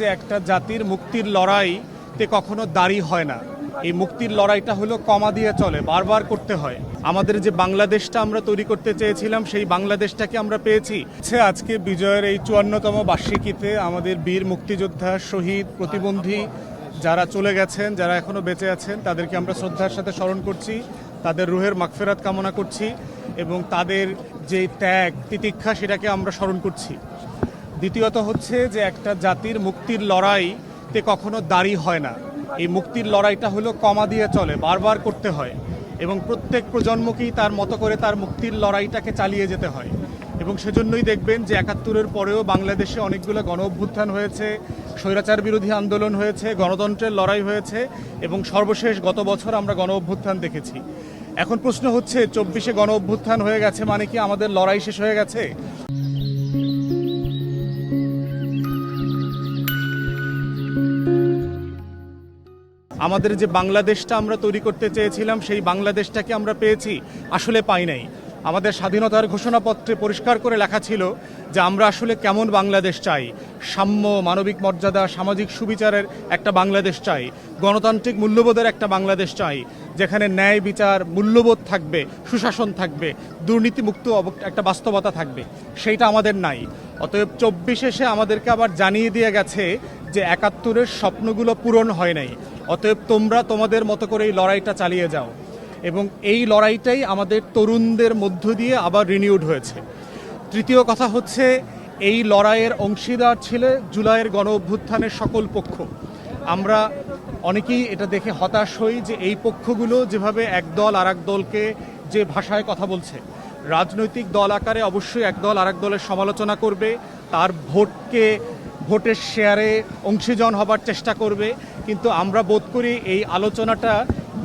যে একটা জাতির মুক্তির লড়াইতে কখনো দাঁড়ি হয় না। এই মুক্তির লড়াইটা হলো কমা দিয়ে চলে, বারবার করতে হয়। আমাদের যে বাংলাদেশটা আমরা তৈরি করতে চেয়েছিলাম সেই বাংলাদেশটাকে আমরা পেয়েছি। আজকে বিজয়ের এই ৫৪তম বার্ষিকীতে আমাদের বীর মুক্তিযোদ্ধা, শহীদ, প্রতিবন্ধী যারা চলে গেছেন, যারা এখনো বেঁচে আছেন, তাদেরকে আমরা শ্রদ্ধার সাথে স্মরণ করছি, তাদের রুহের মাগফিরাত কামনা করছি এবং তাদের যে ত্যাগ তিতিক্ষা সেটাকে আমরা স্মরণ করছি। দ্বিতীয়ত হচ্ছে যে একটা জাতির মুক্তির লড়াইতে কখনো দাঁড়ি হয় না। এই মুক্তির লড়াইটা হলো কমা দিয়ে চলে, বারবার করতে হয় এবং প্রত্যেক প্রজন্মকেই তার মতো করে তার মুক্তির লড়াইটাকে চালিয়ে যেতে হয়। এবং সেজন্যই দেখবেন যে ৭১-এর পরেও বাংলাদেশে অনেকগুলো গণ অভ্যুত্থান হয়েছে, স্বৈরাচার বিরোধী আন্দোলন হয়েছে, গণতন্ত্রের লড়াই হয়েছে এবং সর্বশেষ গত বছর আমরা গণ অভ্যুত্থান দেখেছি। এখন প্রশ্ন হচ্ছে ২৪-এ গণ অভ্যুত্থান হয়ে গেছে মানে কি আমাদের লড়াই শেষ হয়ে গেছে? আমাদের যে বাংলাদেশটা আমরা তৈরি করতে চেয়েছিলাম সেই বাংলাদেশটাকে আমরা পেয়েছি, আসলে পাই নাই। আমাদের স্বাধীনতার ঘোষণাপত্রে পরিষ্কার করে লেখা ছিল যে আমরা আসলে কেমন বাংলাদেশ চাই। সাম্য, মানবিক মর্যাদা, সামাজিক সুবিচারের একটা বাংলাদেশ চাই, গণতান্ত্রিক মূল্যবোধের একটা বাংলাদেশ চাই, যেখানে ন্যায় বিচার, মূল্যবোধ থাকবে, সুশাসন থাকবে, দুর্নীতিমুক্ত একটা বাস্তবতা থাকবে। সেইটা আমাদের নাই। অতএব ২৪ এসে আমাদেরকে আবার জানিয়ে দিয়ে গেছে যে ৭১-এর স্বপ্নগুলো পূরণ হয় নাই। অতএব তোমরা তোমাদের মতো করে এই লড়াইটা চালিয়ে যাও। এবং এই লড়াইটাই আমাদের তরুণদের মধ্য দিয়ে আবার রিনিউড হয়েছে। তৃতীয় কথা হচ্ছে এই লড়াইয়ের অংশীদার ছিল জুলাইয়ের গণ অভ্যুত্থানের সকল পক্ষ। আমরা অনেকেই এটা দেখে হতাশ হই যে এই পক্ষগুলো যেভাবে এক দল আর এক দলকে যে ভাষায় কথা বলছে। রাজনৈতিক দল আকারে অবশ্যই এক দল আর এক দলের সমালোচনা করবে, তার ভোটের শেয়ারে অংশীজন হবার চেষ্টা করবে, কিন্তু আমরা বোধ করি এই আলোচনাটা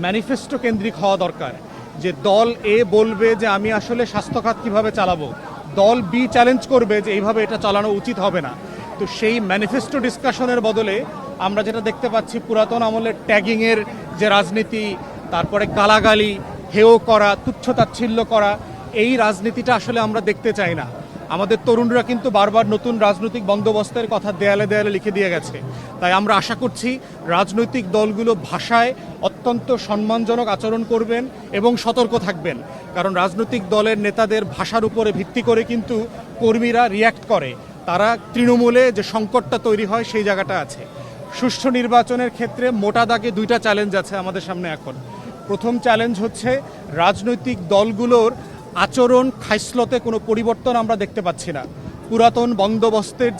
ম্যানিফেস্টো কেন্দ্রিক হওয়া দরকার। যে দল এ বলবে যে আমি আসলে স্বাস্থ্যখাত কীভাবে চালাবো, দল বি চ্যালেঞ্জ করবে যে এইভাবে এটা চালানো উচিত হবে না। তো সেই ম্যানিফেস্টো ডিসকাশনের বদলে আমরা যেটা দেখতে পাচ্ছি পুরাতন আমলের ট্যাগিংয়ের যে রাজনীতি, তারপরে গালাগালি, হেয় করা, তুচ্ছতাচ্ছিল্য করা, এই রাজনীতিটা আসলে আমরা দেখতে চাই না। আমাদের তরুণরা কিন্তু বারবার নতুন রাজনৈতিক বন্দোবস্তের কথা দেয়ালে দেয়ালে লিখে দিয়ে গেছে। তাই আমরা আশা করছি রাজনৈতিক দলগুলো ভাষায় অত্যন্ত সম্মানজনক আচরণ করবেন এবং সতর্ক থাকবেন, কারণ রাজনৈতিক দলের নেতাদের ভাষার উপরে ভিত্তি করে কিন্তু কর্মীরা রিয়্যাক্ট করে। তারা তৃণমূলে যে সংকটটা তৈরি হয় সেই জায়গাটা আছে। সুষ্ঠু নির্বাচনের ক্ষেত্রে মোটা দাগে ২টা চ্যালেঞ্জ আছে আমাদের সামনে এখন। প্রথম চ্যালেঞ্জ হচ্ছে রাজনৈতিক দলগুলোর আচরণ খাইসলতে কোনো পরিবর্তন আমরা দেখতে পাচ্ছি না। পুরাতন বন্দোবস্তের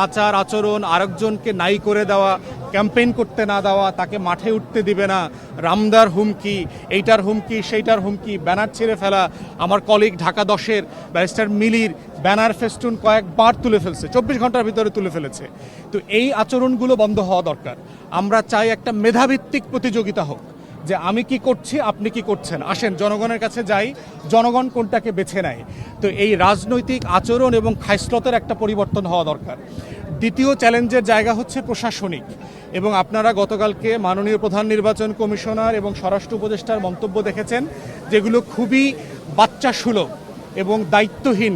আচার আচরণ, আরেকজনকে নাই করে দেওয়া, ক্যাম্পেইন করতে না দেওয়া, তাকে মাঠে উঠতে দিবে না, রামদার হুমকি, এইটার হুমকি, সেইটার হুমকি, ব্যানার ছিঁড়ে ফেলা। আমার কলিগ ঢাকা 10-এর ব্যারিস্টার মিলির ব্যানার ফেস্টুন কয়েকবার তুলে ফেলছে, ২৪ ঘন্টার ভিতরে তুলে ফেলেছে। তো এই আচরণগুলো বন্ধ হওয়া দরকার। আমরা চাই একটা মেধাভিত্তিক প্রতিযোগিতা হোক, যে আমি কি করছি, আপনি কি করছেন, আসেন জনগণের কাছে যাই, জনগণ কোনটাকে বেছে নেয়। তো এই রাজনৈতিক আচরণ এবং খাইসলতের একটা পরিবর্তন হওয়া দরকার। দ্বিতীয় চ্যালেঞ্জের জায়গা হচ্ছে প্রশাসনিক। এবং আপনারা গতকালকে মাননীয় প্রধান নির্বাচন কমিশনার এবং স্বরাষ্ট্র উপদেষ্টার মন্তব্য দেখেছেন, যেগুলো খুবই বাচ্চাসুলভ এবং দায়িত্বহীন।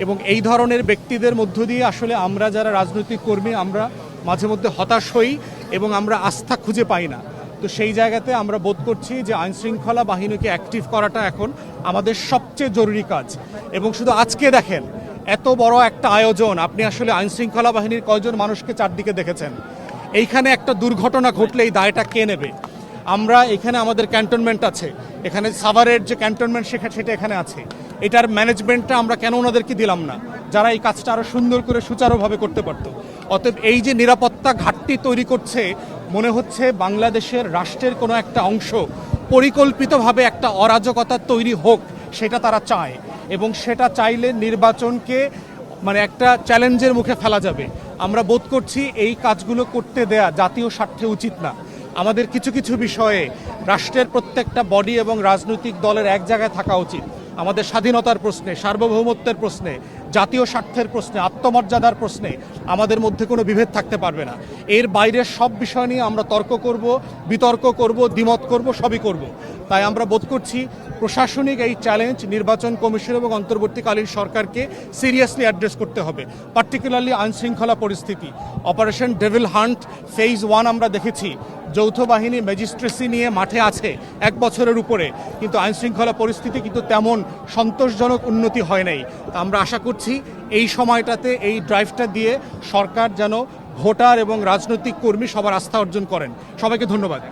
এবং এই ধরনের ব্যক্তিদের মধ্য দিয়ে আসলে আমরা যারা রাজনৈতিক কর্মী, আমরা মাঝে মধ্যে হতাশ হই এবং আমরা আস্থা খুঁজে পাই না। তো সেই জায়গাতে আমরা বোধ করছি যে আইনশৃঙ্খলা বাহিনীকে অ্যাক্টিভ করাটা এখন আমাদের সবচেয়ে জরুরি কাজ। এবং শুধু আজকে দেখেন, এত বড় একটা আয়োজন, আপনি আসলে আইনশৃঙ্খলা বাহিনীর কয়জন মানুষকে চারদিকে দেখেছেন? এইখানে একটা দুর্ঘটনা ঘটলে এই দায়টা কে নেবে? আমরা এখানে আমাদের ক্যান্টনমেন্ট আছে, এখানে সাভারের যে ক্যান্টনমেন্ট সেটা এখানে আছে। এটার ম্যানেজমেন্টটা আমরা কেন ওনাদেরকে দিলাম না, যারা এই কাজটা আরও সুন্দর করে সুচারুভাবে করতে পারতো? অতএব এই যে নিরাপত্তা ঘাটতি তৈরি করছে, মনে হচ্ছে বাংলাদেশের রাষ্ট্রের কোনো একটা অংশ পরিকল্পিতভাবে একটা অরাজকতা তৈরি হোক, সেটা তারা চায়। এবং সেটা চাইলে নির্বাচনকে একটা চ্যালেঞ্জের মুখে ফেলা যাবে। আমরা বোধ করছি এই কাজগুলো করতে দেয়া জাতীয় স্বার্থে উচিত না। আমাদের কিছু কিছু বিষয়ে রাষ্ট্রের প্রত্যেকটা বডি এবং রাজনৈতিক দলের এক জায়গায় থাকা উচিত। আমাদের স্বাধীনতার প্রশ্নে, সার্বভৌমত্বের প্রশ্নে, জাতীয় স্বার্থের প্রশ্নে, আত্মমর্যাদার প্রশ্নে আমাদের মধ্যে কোনো বিভেদ থাকতে পারবে না। এর বাইরের সব বিষয় নিয়ে আমরা তর্ক করব, বিতর্ক করব, দ্বিমত করব, সবই করব। তাই আমরা বোধ করছি প্রশাসনিক এই চ্যালেঞ্জ নির্বাচন কমিশন এবং অন্তর্বর্তীকালীন সরকারকে সিরিয়াসলি অ্যাড্রেস করতে হবে। পার্টিকুলারলি আইনশৃঙ্খলা পরিস্থিতি, অপারেশন ডেভিল হান্ট ফেজ 1 আমরা দেখেছি, যৌথ বাহিনী ম্যাজিস্ট্রেসি নিয়ে মাঠে আছে 1 বছরের উপরে, কিন্তু আইনশৃঙ্খলা পরিস্থিতি কিন্তু তেমন সন্তোষজনক উন্নতি হয় নাই। তা আমরা আশা করছি এই সময়টাতে এই ড্রাইভটা দিয়ে সরকার যেন ভোটার এবং রাজনৈতিক কর্মী সবার আস্থা অর্জন করেন। সবাইকে ধন্যবাদ।